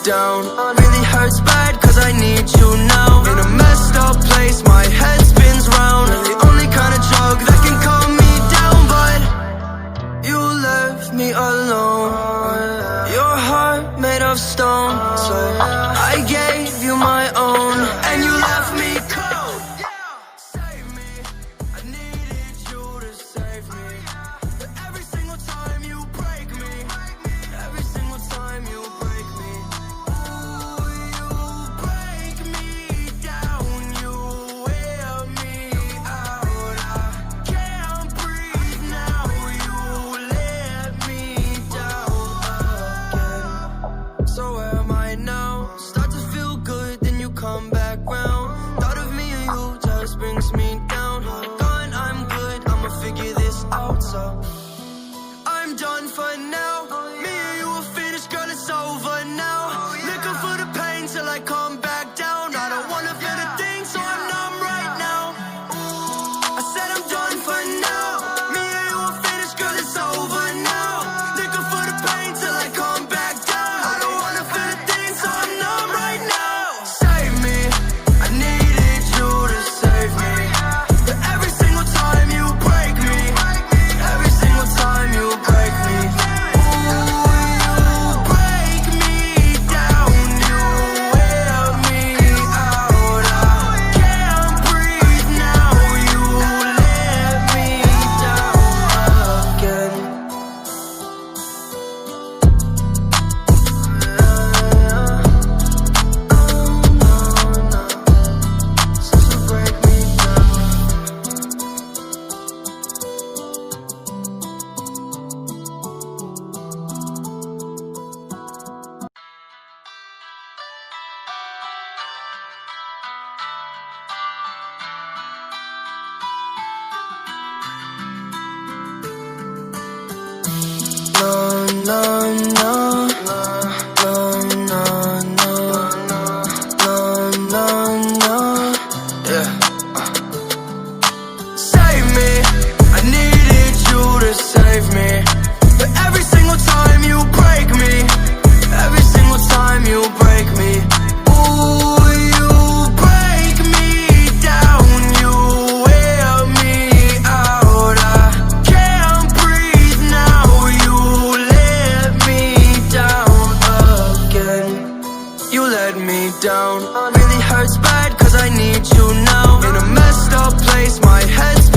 down. Really hurts bad cause I need you now. In a messed up place, my head spins round. You're the only kind of drug that can calm me down. But you left me alone. Your heart made of stone. So I gave you my own, and you left me cold. Save me, I needed you to save me. But every single time you break me, every single time you break me, ooh, you break me down, you wear me out. I can't breathe now, you let me down again. So where am I now? Start to feel good, then you come back round. Thought of me and you just brings me down. Gone, I'm good, I'ma figure this out. So I'm done for now. Me and you are finished, girl, it's over now. Looking for the pain till I come back down. I don't wanna feel the thing, so I'm numb right now. I said I'm done for now. Me and you are finished, girl, it's over now. Looking for the pain till I come back down. I don't wanna feel the thing, so I'm numb right now. Save me, I needed you to save me. But every single time you break me, every single time you break me, ooh, you break me down, you wear me out. I can't breathe now, you let me down again. Since you break me down. No, no, no, no, no, no, no, no, yeah. Save me, I needed you to save me. But every single time you break me, every single time you break me, ooh, you break me down, you wear me out. I can't breathe now, you let me down again. You let me down. Really hurts bad cause I need you now. In a messed up place, my head's